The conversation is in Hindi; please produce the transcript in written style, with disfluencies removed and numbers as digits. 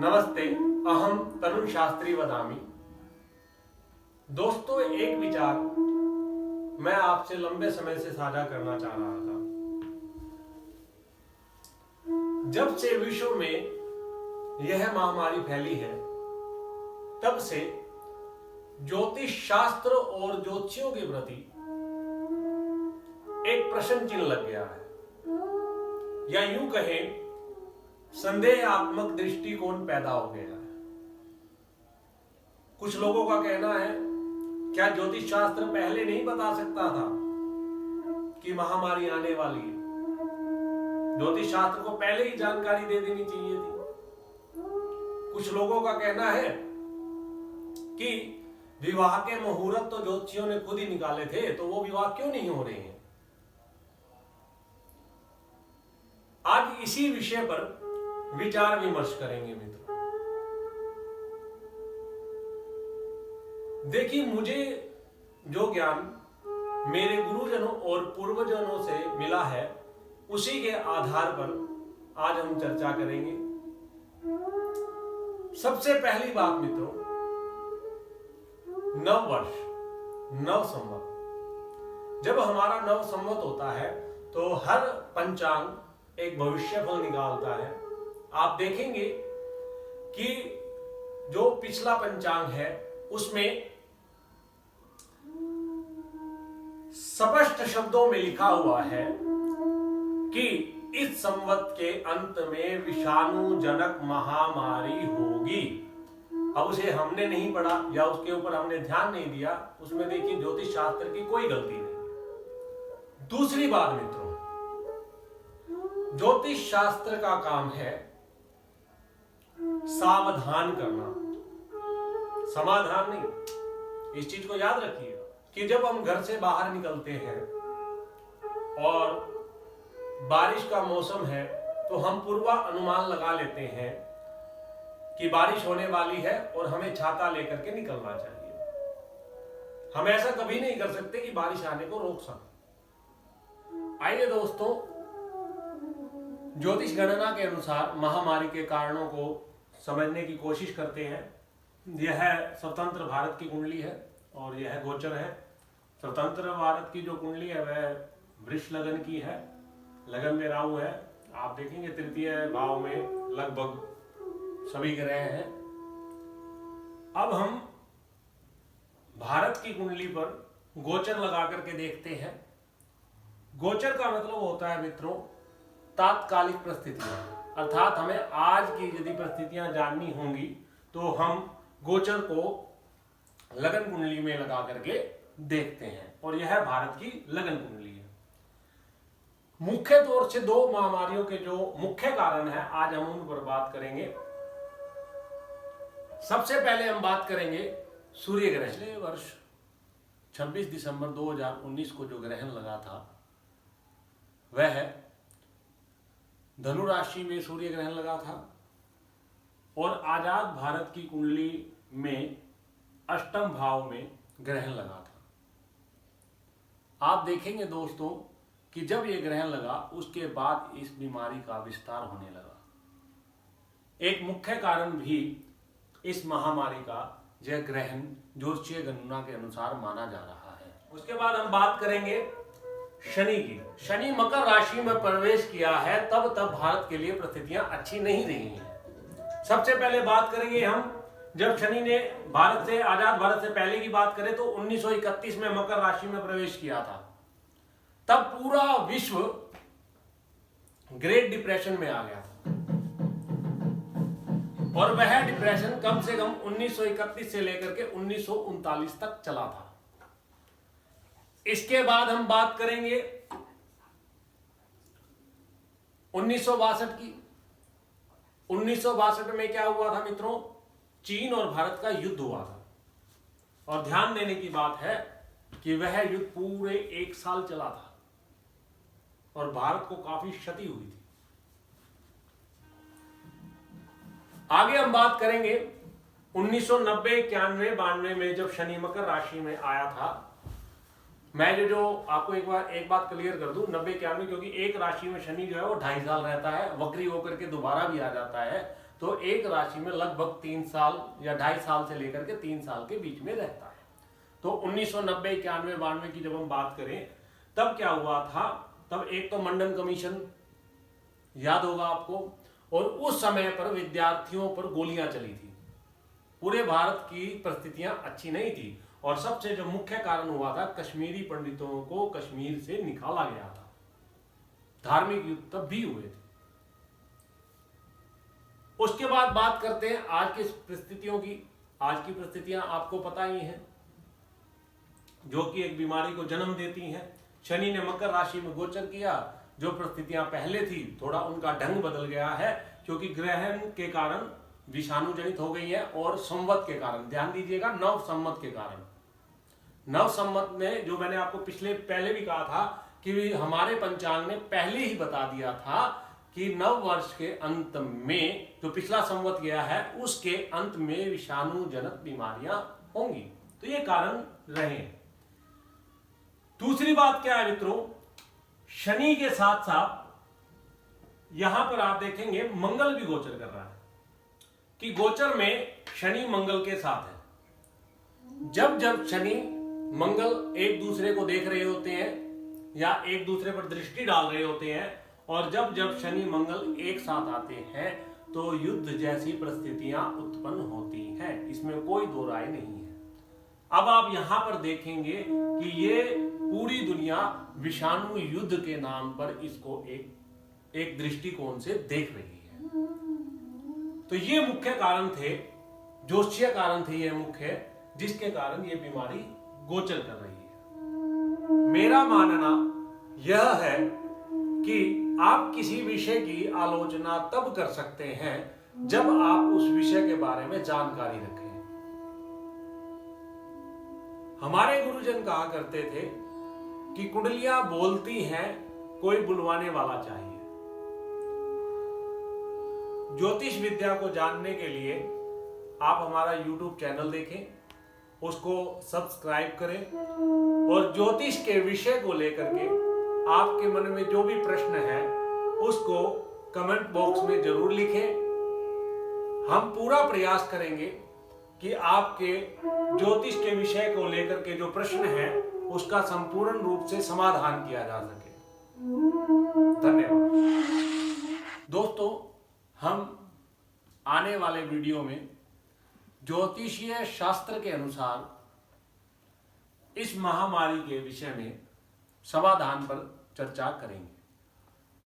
नमस्ते, अहम तरुण शास्त्री वदामि। दोस्तों, एक विचार मैं आपसे लंबे समय से साझा करना चाह रहा था। जब से विश्व में यह महामारी फैली है, तब से ज्योतिष शास्त्र और ज्योतिषियों के प्रति एक प्रश्न चिन्ह लग गया है, या यूं कहें संदेहात्मक दृष्टिकोण पैदा हो गया है। कुछ लोगों का कहना है, क्या ज्योतिष शास्त्र पहले नहीं बता सकता था कि महामारी आने वाली है? ज्योतिष शास्त्र को पहले ही जानकारी दे देनी चाहिए थी। कुछ लोगों का कहना है कि विवाह के मुहूर्त तो ज्योतिषियों ने खुद ही निकाले थे, तो वो विवाह क्यों नहीं हो रहे हैं? आज इसी विषय पर विचार विमर्श करेंगे मित्रों। देखिए, मुझे जो ज्ञान मेरे गुरुजनों और पूर्वजनों से मिला है, उसी के आधार पर आज हम चर्चा करेंगे। सबसे पहली बात मित्रों, नव वर्ष, नव संवत। जब हमारा नव संवत होता है तो हर पंचांग एक भविष्यफल निकालता है। आप देखेंगे कि जो पिछला पंचांग है उसमें स्पष्ट शब्दों में लिखा हुआ है कि इस संवत के अंत में विषाणु जनक महामारी होगी। अब उसे हमने नहीं पढ़ा या उसके ऊपर हमने ध्यान नहीं दिया, उसमें देखिए ज्योतिष शास्त्र की कोई गलती नहीं। दूसरी बात मित्रों, ज्योतिष शास्त्र का काम है सावधान करना, समाधान नहीं। इस चीज को याद रखिए कि जब हम घर से बाहर निकलते हैं और बारिश का मौसम है, तो हम पूर्वानुमान लगा लेते हैं कि बारिश होने वाली है और हमें छाता लेकर के निकलना चाहिए। हम ऐसा कभी नहीं कर सकते कि बारिश आने को रोक सकें। आइए दोस्तों, ज्योतिष गणना के अनुसार महामारी के कारणों को समझने की कोशिश करते हैं। यह स्वतंत्र भारत की कुंडली है और यह गोचर है। स्वतंत्र भारत की जो कुंडली है वह वृष लगन की है, लगन में राहु है। आप देखेंगे तृतीय भाव में लगभग सभी ग्रह हैं। अब हम भारत की कुंडली पर गोचर लगा करके देखते हैं। गोचर का मतलब होता है मित्रों तात्कालिक परिस्थितियां, अर्थात हमें आज की यदि परिस्थितियां जाननी होंगी तो हम गोचर को लगन कुंडली में लगा करके देखते हैं, और यह भारत की लगन कुंडली है। मुख्य तौर से दो महामारियों के जो मुख्य कारण है, आज हम उन पर बात करेंगे। सबसे पहले हम बात करेंगे सूर्य ग्रहण। पिछले वर्ष 26 दिसंबर 2019 को जो ग्रहण लगा था वह धनु राशि में सूर्य ग्रहण लगा था, और आजाद भारत की कुंडली में अष्टम भाव में ग्रहण लगा था। आप देखेंगे दोस्तों कि जब यह ग्रहण लगा उसके बाद इस बीमारी का विस्तार होने लगा। एक मुख्य कारण भी इस महामारी का यह ग्रहण ज्योतिषीय गणना के अनुसार माना जा रहा है। उसके बाद हम बात करेंगे शनि की। शनि मकर राशि में प्रवेश किया है, तब भारत के लिए परिस्थितियां अच्छी नहीं रही हैं। सबसे पहले बात करेंगे हम, जब शनि ने भारत से, आजाद भारत से पहले की बात करें तो 1931 में मकर राशि में प्रवेश किया था। तब पूरा विश्व ग्रेट डिप्रेशन में आ गया था, और वह डिप्रेशन कम से कम 1931 से लेकर के 1939 तक चला था। इसके बाद हम बात करेंगे 1962 की। 1962 में क्या हुआ था मित्रों? चीन और भारत का युद्ध हुआ था, और ध्यान देने की बात है कि वह युद्ध पूरे 1 साल चला था और भारत को काफी क्षति हुई थी। आगे हम बात करेंगे 1990, 91, 92 में जब शनि मकर राशि में आया था। मैं जो आपको एक बात क्लियर कर दूं, 90 91, क्योंकि एक राशि में शनि जो है वो 2.5 साल रहता है, वक्री होकर के दोबारा भी आ जाता है। तो एक राशि में लगभग 3 साल या 2.5 साल से लेकर के 3 साल के बीच में रहता है। तो 1990, 91, 92 की जब हम बात करें तब क्या हुआ था, तब एक तो मंडन कमीशन याद होगा आपको, और उस समय पर विद्यार्थियों पर गोलियां चली थी। पूरे भारत की परिस्थितियां अच्छी नहीं थी और सबसे जो मुख्य कारण हुआ था, कश्मीरी पंडितों को कश्मीर से निकाला गया था। धार्मिक युद्ध तब भी हुए थे। उसके बाद बात करते हैं आज की परिस्थितियों की। आज की परिस्थितियां आपको पता ही हैं, जो कि एक बीमारी को जन्म देती हैं। शनि ने मकर राशि में गोचर किया। जो परिस्थितियां पहले थी थोड़ा उनका ढंग बदल गया है, क्योंकि ग्रहण के कारण विषाणु जनित हो गई है और संवत के कारण, ध्यान दीजिएगा, नव संवत के कारण। नव संवत में जो मैंने आपको पहले भी कहा था कि हमारे पंचांग ने पहले ही बता दिया था कि नव वर्ष के अंत में जो पिछला संवत गया है उसके अंत में विषाणु जनक बीमारियां होंगी। तो ये कारण रहे। दूसरी बात क्या है मित्रों, शनि के साथ साथ यहां पर आप देखेंगे मंगल भी गोचर कर रहा है, कि गोचर में शनि मंगल के साथ है। जब जब शनि मंगल एक दूसरे को देख रहे होते हैं या एक दूसरे पर दृष्टि डाल रहे होते हैं, और जब जब शनि मंगल एक साथ आते हैं तो युद्ध जैसी परिस्थितियां उत्पन्न होती हैं, इसमें कोई दो राय नहीं है। अब आप यहां पर देखेंगे कि ये पूरी दुनिया विषाणु युद्ध के नाम पर इसको एक दृष्टिकोण से देख रही है। तो ये मुख्य कारण थे, ज्योतिषीय कारण थे ये मुख्य, जिसके कारण ये बीमारी गोचर कर रही है। मेरा मानना यह है कि आप किसी विषय की आलोचना तब कर सकते हैं जब आप उस विषय के बारे में जानकारी रखें। हमारे गुरुजन कहा करते थे कि कुंडलियां बोलती हैं, कोई बुलवाने वाला चाहिए। ज्योतिष विद्या को जानने के लिए आप हमारा YouTube चैनल देखें, उसको सब्सक्राइब करें और ज्योतिष के विषय को लेकर के आपके मन में जो भी प्रश्न है उसको कमेंट बॉक्स में जरूर लिखें। हम पूरा प्रयास करेंगे कि आपके ज्योतिष के विषय को लेकर के जो प्रश्न है उसका संपूर्ण रूप से समाधान किया जा सके। धन्यवाद दोस्तों। हम आने वाले वीडियो में ज्योतिषीय शास्त्र के अनुसार इस महामारी के विषय में समाधान पर चर्चा करेंगे।